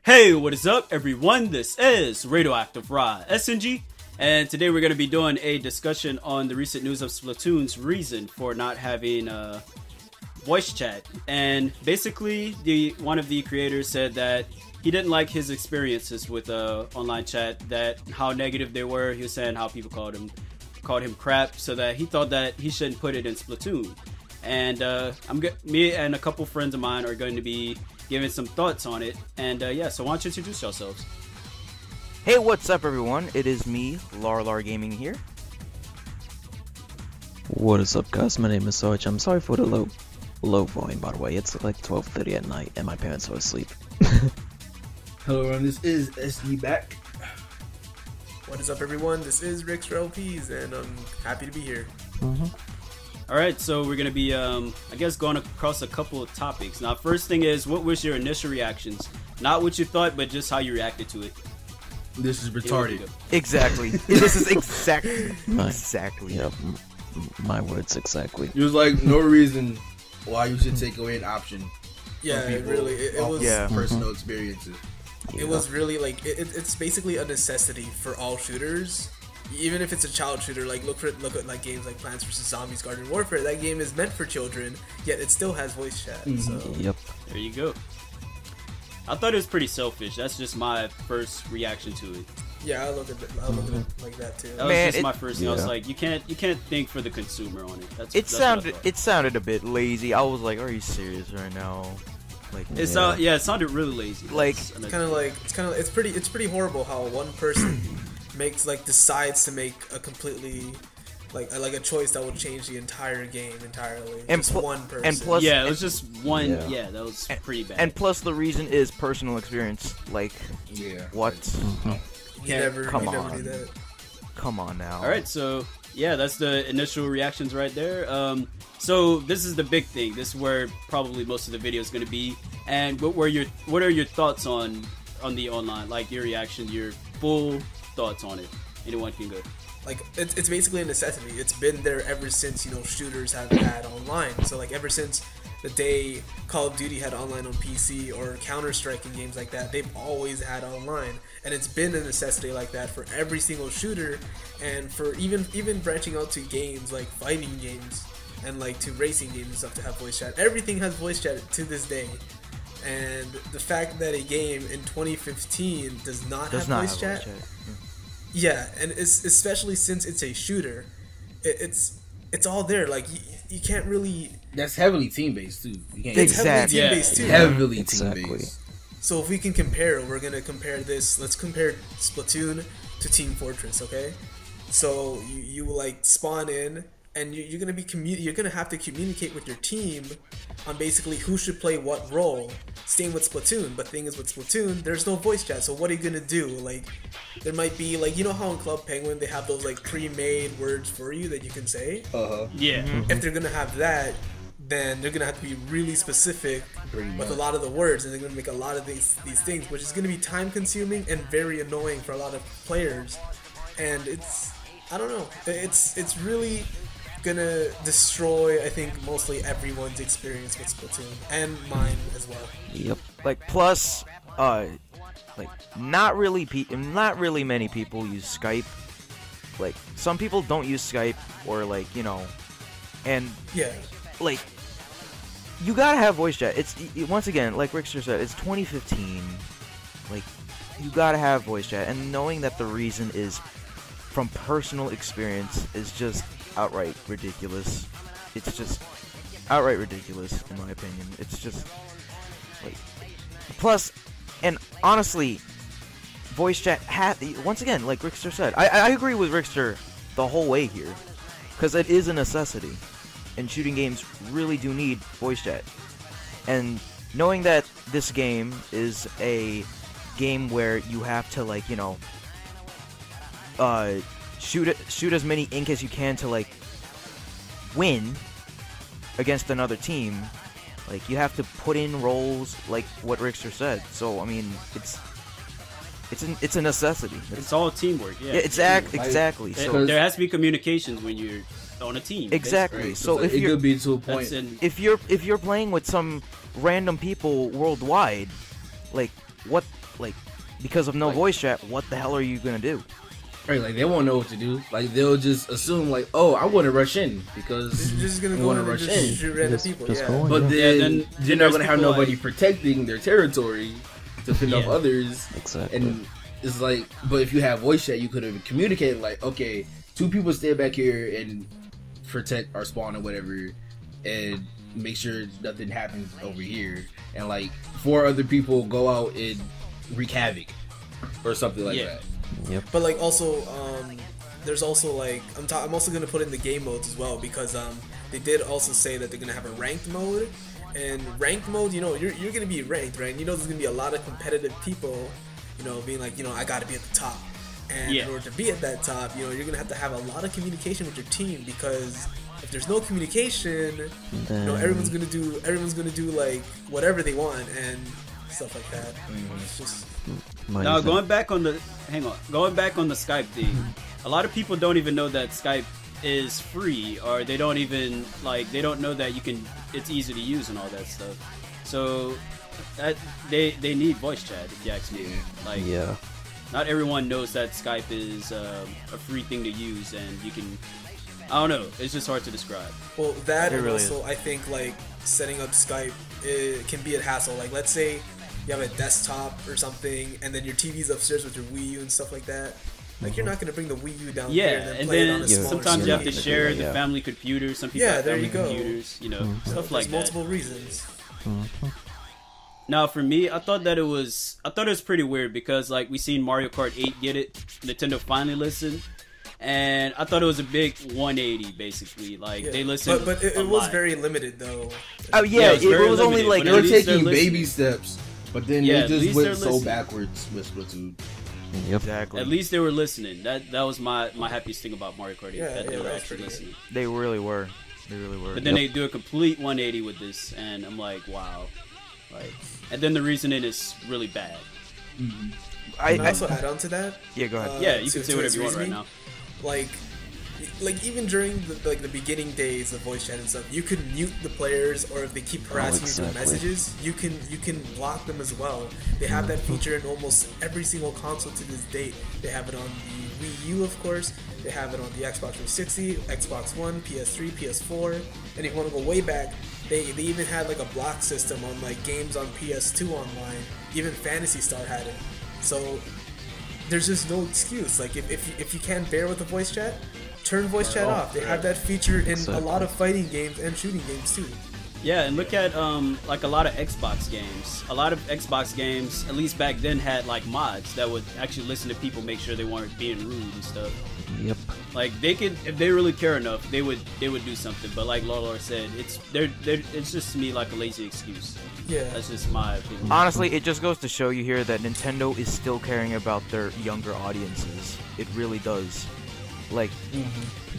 Hey, what is up, everyone? This is RadioactiveRahsng, and today we're going to be doing a discussion on the recent news of Splatoon's reason for not having voice chat. And basically, one of the creators said that he didn't like his experiences with online chat, that how negative they were. He was saying how people called him crap, so that he thought that he shouldn't put it in Splatoon. And me and a couple friends of mine are going to be giving some thoughts on it. And yeah, so why don't you introduce yourselves? Hey, what's up, everyone? It is me, Larlar Gaming here. What is up, guys? My name is Sarge. I'm sorry for the low volume, by the way. It's like 12:30 at night, and my parents are asleep. Hello, everyone. This is SD back. What is up, everyone? This is Rick's LPs, and I'm happy to be here. Alright, so we're going to be, I guess, going across a couple of topics. Now, first thing is, what was your initial reactions? Not what you thought, but just how you reacted to it. This is retarded. Exactly. This is exactly. Yeah, my words exactly. There's like no reason why you should take away an option. Yeah, from people it was. Yeah. Personal experiences. It was really like it's basically a necessity for all shooters. Even if it's a child shooter, like look at like games like Plants vs Zombies, Garden Warfare. That game is meant for children, yet it still has voice chat. So Yep. There you go. I thought it was pretty selfish. That's just my first reaction to it. yeah, I look at it like that too. That was Man, just my first thing. I was yeah. like, you can't think for the consumer on it. That's It what I thought. sounded a bit lazy. I was like, "Are you serious right now?" Like, It's Yeah. it sounded really lazy. Like, It's pretty horrible how one person decides to make a completely like a choice that will change the entire game entirely. And Just one person. and plus, yeah, it was just one. Yeah. Yeah, that was pretty bad. and plus, the reason is personal experience. Like, Yeah. what? you never come do on. that. Come on now. All right, so yeah, that's the initial reactions right there. So this is the big thing. This is where probably most of the video is going to be. And what are your thoughts on the online? Like your reaction, your full thoughts on it. Anyone can go. Like it's basically a necessity. It's been there ever since shooters have had online. So like ever since the day Call of Duty had online on PC or Counter-Strike and games like that, they've always had online, and it's been a necessity like that for every single shooter, and for even branching out to games like fighting games and like to racing games and stuff to have voice chat. Everything has voice chat to this day. And the fact that a game in 2015 does not have voice chat. Yeah, and it's especially since it's a shooter, it's all there. Like you can't really. That's heavily team based too. You can't It's heavily Exactly. team based too. heavily Exactly. team based. So if we can compare, we're gonna compare this. Let's compare Splatoon to Team Fortress, okay? So you like spawn in, and you're gonna be you're gonna have to communicate with your team on basically who should play what role. Same with Splatoon, but thing is with Splatoon, there's no voice chat. So what are you gonna do? Like, there might be like how in Club Penguin they have those like pre-made words for you that you can say. Yeah. If they're gonna have that, then they're gonna have to be really specific with a lot of the words, and they're gonna make a lot of these things, which is gonna be time consuming and very annoying for a lot of players. And I don't know, it's really gonna destroy, I think, mostly everyone's experience with Splatoon, and mine as well. Yep. Like, plus, like, not really many people use Skype. Like, some people don't use Skype, or like, and Yeah. like, you gotta have voice chat. It's once again, like Rickster said, it's 2015. Like, you gotta have voice chat, and knowing that the reason is from personal experience is just outright ridiculous. It's just outright ridiculous, in my opinion. It's just like, plus, and honestly, voice chat once again, like Rickster said, I agree with Rickster the whole way here, because it is a necessity, and shooting games really do need voice chat. And knowing that this game is a game where you have to, like, shoot as many ink as you can to, like, win against another team, like, you have to put in roles, like what Rickster said. So I mean, it's a necessity. It's all teamwork. Yeah. Exactly. So there has to be communications when you're on a team. exactly. basically. So if it you're could be to a point. That's in, if you're playing with some random people worldwide, like, what, like, because of no Like- voice chat, what the hell are you gonna do? Right, like they won't know what to do. Like they'll just assume like, oh, I want to rush in because You're just gonna I go want in to and rush just in. shoot random Just- people. just Yeah. go in. But Yeah. then then you're not there's gonna have people nobody like- protecting their territory to fend off Yeah. others. Exactly. And it's like, but if you have voice chat, you could have communicated like, okay, 2 people stay back here and protect our spawn or whatever, and make sure nothing happens over here, and like 4 other people go out and wreak havoc or something like Yeah. that. But like also, there's also like I'm also gonna put in the game modes as well because they did also say that they're gonna have a ranked mode, and ranked mode, you know, you're gonna be ranked, right? And you know there's gonna be a lot of competitive people, you know, being like, you know, I gotta be at the top, and Yeah. in order to be at that top, you know, you're gonna have a lot of communication with your team because if there's no communication, you know, everyone's gonna do like whatever they want and stuff like that. It's just Now going back on the Skype thing, a lot of people don't even know that Skype is free, or they don't even they don't know that it's easy to use and all that stuff. So that they need voice chat, if you ask me. Like, Yeah. not everyone knows that Skype is a free thing to use, and you can. I don't know. It's just hard to describe. Well, that It and really also I think like setting up Skype, it can be a hassle. Like let's say you have a desktop or something, and then your TV's upstairs with your Wii U and stuff like that. Like you're not gonna bring the Wii U down here Yeah, and then and play it then on a Yeah, smaller sometimes you have to screen. share Yeah. the family computer. Some people Yeah, have there family you go. computers, you know, stuff There's like that. multiple reasons. Now, for me, I thought it was pretty weird because like we seen Mario Kart 8 get it, Nintendo finally listened, and I thought it was a big 180 basically. Like Yeah. they listened, but it a was lot. very limited though. Oh Yeah, yeah, it's it very was only limited, like but They at were least they're taking listening. baby steps, but then Yeah, they at just least went they're so listening. backwards with Splatoon. Yep. exactly. At least they were listening. That was my happiest thing about Mario Kart 8. Yeah, that they yeah, were that was actually pretty listening. They really were. They really were. But then they do a complete 180 with this, and I'm like, wow. Like, and then the reasoning is really bad. And also add on to that. Yeah, go ahead. Yeah, you to- can say to whatever his you want right reasoning, now. like even during the beginning days of voice chat and stuff, you could mute the players, or if they keep harassing you through exactly. messages, you can block them as well. They have that feature in almost every single console to this date. They have it on the Wii U, of course. They have it on the Xbox 360, Xbox One, PS3, PS4, and if you want to go way back, they even had like a block system on like games on PS2 online. Even Phantasy Star had it. So there's just no excuse. Like if you can't bear with the voice chat, turn voice chat off. They have that feature in a lot of fighting games and shooting games too. Yeah, and look at like a lot of Xbox games. A lot of Xbox games, at least back then, had like mods that would actually listen to people, make sure they weren't being rude and stuff. Yep. Like they could, if they really care enough, they would do something. But like Lorlar said, it's just to me like a lazy excuse. Yeah. That's just my opinion. Honestly, it just goes to show you here that Nintendo is still caring about their younger audiences. It really does. Like,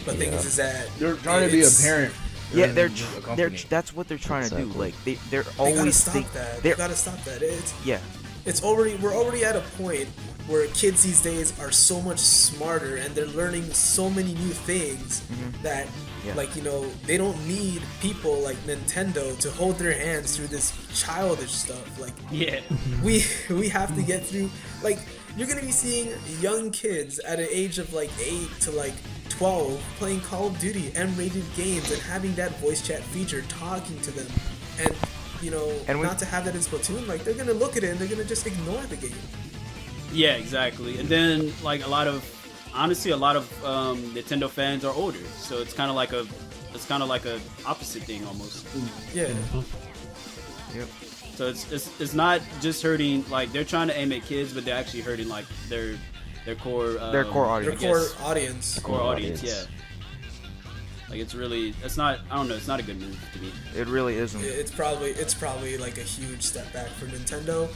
But thing is that They're trying to be a it's- parent. yeah, than they're a company. that's what they're trying to do. Exactly. Like, they're They gotta always stop that. They they're gotta stop that. It's yeah. we're already at a point where kids these days are so much smarter and they're learning so many new things that Yeah. like, you know, they don't need people like Nintendo to hold their hands through this childish stuff. Like Yeah. we have to get through, like, you're gonna be seeing young kids at an age of like 8 to like 12 playing Call of Duty M-rated games and having that voice chat feature talking to them, and you know, And we- not to have that in Splatoon, like they're gonna look at it and they're gonna just ignore the game. Yeah, exactly. And then like a lot of Nintendo fans are older, so it's kind of like a opposite thing almost. Yeah. Yep. So it's not just hurting, like they're trying to aim at kids, but they're actually hurting like their core Their core I audience. Their guess. core audience. core audience. audience. Yeah. Like it's not a good move to me. It really isn't. It's probably like a huge step back for Nintendo,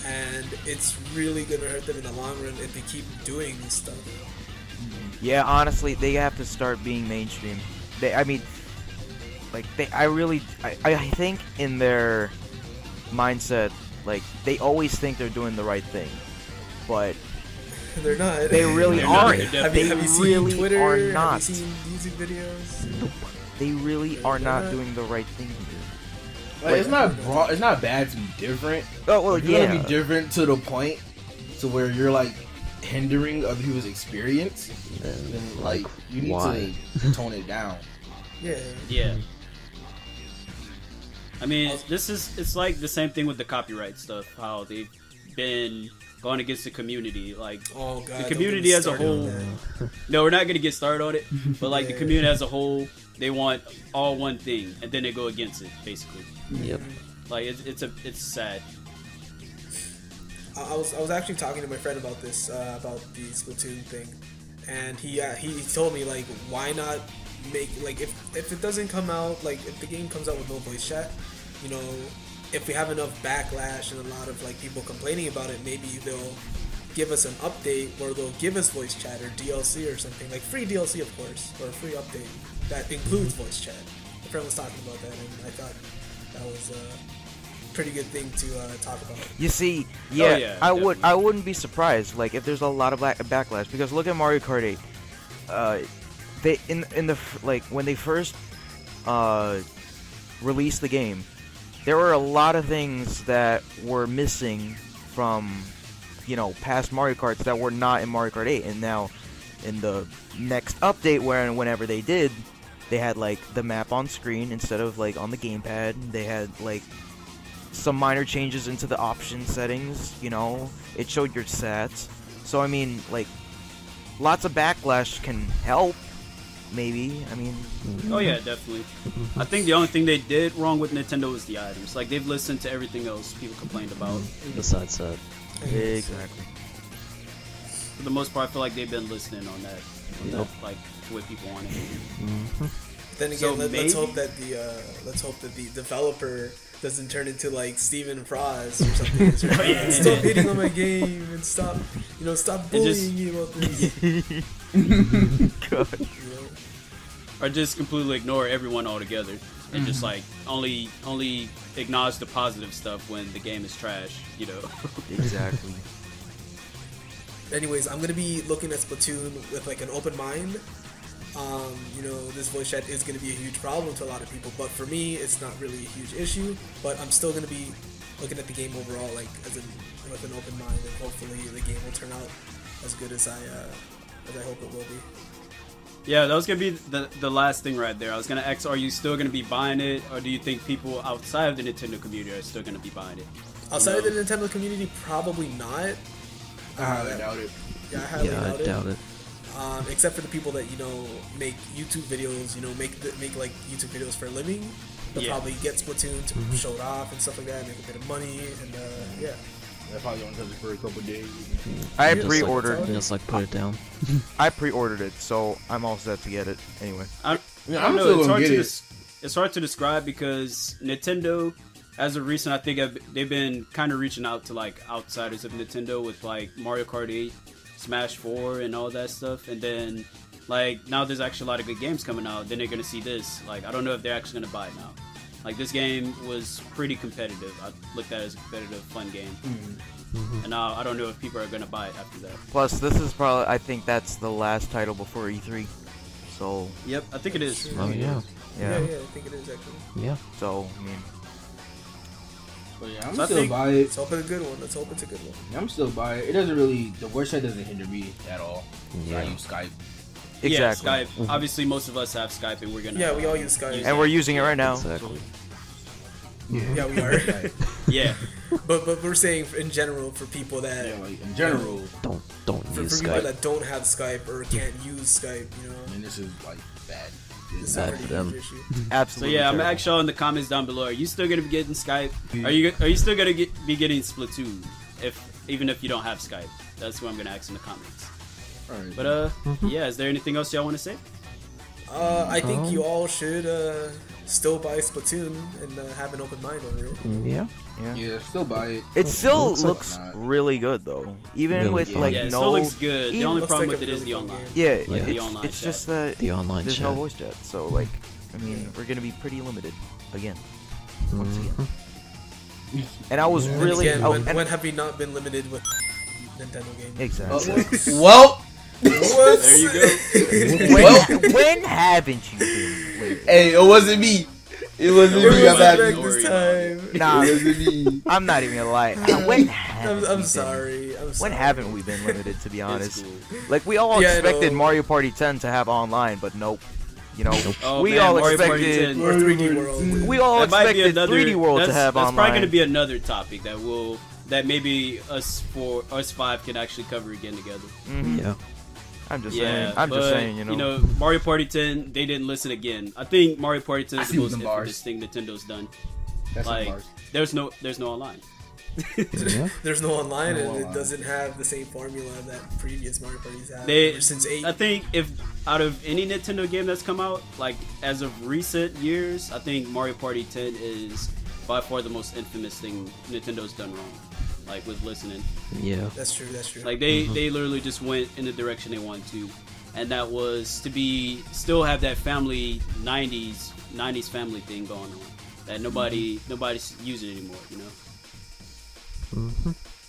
and it's really gonna hurt them in the long run if they keep doing this stuff. Yeah, honestly, they have to start being mainstream. I think in their mindset, like, they always think they're doing the right thing, but They're not. they really They're not. aren't. They're They have you seen really Twitter? are Have not. you seen music videos? They really They're are not not. doing the right thing here. Like, it's not wrong. It's not bad to be different. Oh well, If you're yeah. gonna be different to the point to where you're like hindering other people's experience, then like you need why? to tone it down. Yeah. Yeah. I mean, it's like the same thing with the copyright stuff. How they've been going against the community, like Oh god. the community as a whole. No, we're not gonna get started on it, but like the Yeah. community as a whole, they want all one thing, and then they go against it, basically. Yep. Like it's sad. I was actually talking to my friend about this, about the Splatoon thing, and he told me like, why not make like if it doesn't come out, like if the game comes out with no voice chat, you know, if we have enough backlash and a lot of like people complaining about it, maybe they'll give us an update where they'll give us voice chat or DLC or something, like free DLC of course, or a free update that includes voice chat. My friend was talking about that, and I thought that was a pretty good thing to talk about. You see, yeah, yeah, I definitely. wouldn't be surprised like if there's a lot of backlash, because look at Mario Kart 8. They in the like when they first released the game, there were a lot of things that were missing from, you know, past Mario Karts that were not in Mario Kart 8, and now in the next update, whenever they did, they had like the map on screen instead of like on the gamepad. They had like some minor changes into the option settings, you know, it showed your stats. So I mean, like, lots of backlash can help, maybe. I mean, Oh yeah, definitely. I think the only thing they did wrong with Nintendo was the items. Like they've listened to everything else people complained about. Besides that, exactly. For the most part, I feel like they've been listening on that, Yep. like what people wanted. Then again, So let's maybe- hope that the developer doesn't turn into like Stephen Frost or something. It's like, Yeah. stop hating on my game and stop bullying just- me about this. God. You know? Or just completely ignore everyone altogether and just like only acknowledge the positive stuff when the game is trash, you know. Exactly. Anyways, I'm gonna be looking at Splatoon with like an open mind. You know, this voice chat is gonna be a huge problem to a lot of people, but for me, it's not really a huge issue. But I'm still gonna be looking at the game overall, like with an open mind, and hopefully the game will turn out as good as I hope it will be. Yeah, that was gonna be the last thing right there. I was gonna ask, are you still gonna be buying it, or do you think people outside of the Nintendo community are still gonna be buying it? Outside of the Nintendo community, probably not. I highly doubt it. Yeah, I highly yeah, I doubt it. Except for the people that make YouTube videos, make like YouTube videos for a living. They'll Yeah. probably get Splatoon to show it off and stuff like that, make a bit of money, and yeah. I probably only does it for a couple days. I Just pre-ordered. Like, just like put it down. I pre-ordered it, so I'm all set to get it. Anyway. I Yeah, don't I'm know, still it's gonna hard get to it. it's hard to describe because Nintendo, as of recent, I think they've been kind of reaching out to like outsiders of Nintendo with like Mario Kart 8, Smash 4, and all that stuff. And then like now there's actually a lot of good games coming out. Then they're gonna see this. Like I don't know if they're actually gonna buy it now. Like this game was pretty competitive. I looked at it as a competitive, fun game. And now I don't know if people are gonna buy it after that. Plus, this is probably, I think that's the last title before E3. So, Yep, I think it is. Oh yeah, Yeah, yeah. I think it is actually. yeah. So, I mean, But yeah, I'm So I still think- buy it. Let's hope it's a good one. Let's hope it's a good one. I'm still buy it. It doesn't really. The voice chat doesn't hinder me at all. Yeah. I use Skype. exactly. Yeah, Skype. Obviously, most of us have Skype, and we're gonna. Yeah, we all use Skype. And we're using it right now. Exactly. Yeah, we are. Yeah. but we're saying in general for people that Yeah, like in general. Don't for use people Skype. that don't have Skype or can't use Skype, I mean, this is like bad. this is bad a pretty for them. huge issue. So Absolutely. yeah, I'm terrible. actually in the comments down below. Are you still gonna be getting Skype? Are you still gonna be getting Splatoon? Even if you don't have Skype, that's what I'm gonna ask in the comments. Alright. But yeah, is there anything else y'all want to say? I think you all should still buy Splatoon and have an open mind over it. Yeah. Yeah, still buy it. It still looks like- looks really good though, even Really with good. like yeah, it no. still looks good. The even- only Looks problem like with a it is really the fun online. game. Yeah, Yeah. The online it's chat. just that The online there's chat. no voice chat, so like, I mean, we're gonna be pretty limited again, once again. And I was And really, again, oh, when, and- when have we not been limited with Nintendo games? exactly. Well, There you go. When haven't you been? Limited? hey, it wasn't me. It wasn't It me. wasn't I'm back happy. this time. Nah, It wasn't me. I'm not even gonna lie. When haven't we I'm been- sorry. I'm sorry. When haven't we been limited, to be It's honest? cool. Like, we all Yeah, I expected know. Mario Party 10 to have online, but nope. You know, Oh, we man, all Mario Party expected 10. Or 3D World. we all That might be expected another 3D World to that's, have that's online. probably going to be another topic that maybe us five can actually cover again together. Mhm. Yeah. I'm just Yeah, saying. I'm but, just saying. You know. Mario Party 10, they didn't listen again. I think Mario Party 10 I is see the what most them bars. infamous thing Nintendo's done. That's Like, bars. there's no online. Yeah. There's no online, No and online. it doesn't have the same formula that previous Mario Parties have. They, ever since 8. I think if out of any Nintendo game that's come out, like as of recent years, I think Mario Party 10 is by far the most infamous thing Nintendo's done wrong. Like with listening, Yeah. That's true. That's true. like they literally just went in the direction they wanted to, and that was to still have that family 90s family thing going on that nobody's using anymore. You know.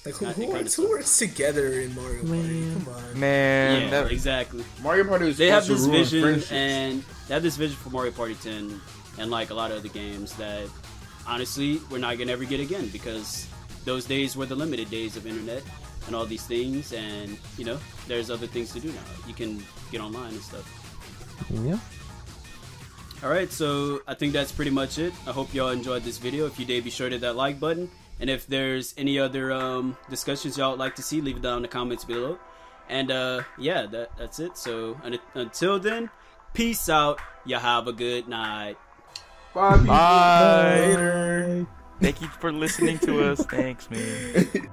Like I think who works together in Mario Party? Man. Come on. Man, Yeah, that, exactly. Mario Party was They have supposed this to ruin vision, friendships. and they have this vision for Mario Party 10 and like a lot of other games that honestly we're not gonna ever get again because those days were the limited days of internet and all these things, and you know there's other things to do now. You can get online and stuff. Yeah. All right, so I think that's pretty much it. I hope y'all enjoyed this video. If you did, be sure to hit that like button. And if there's any other discussions y'all would like to see, leave it down in the comments below. And yeah, that's it. So until then, peace out. Y'all have a good night. Bye. Bye. Later. Thank you for listening to us. Thanks, man.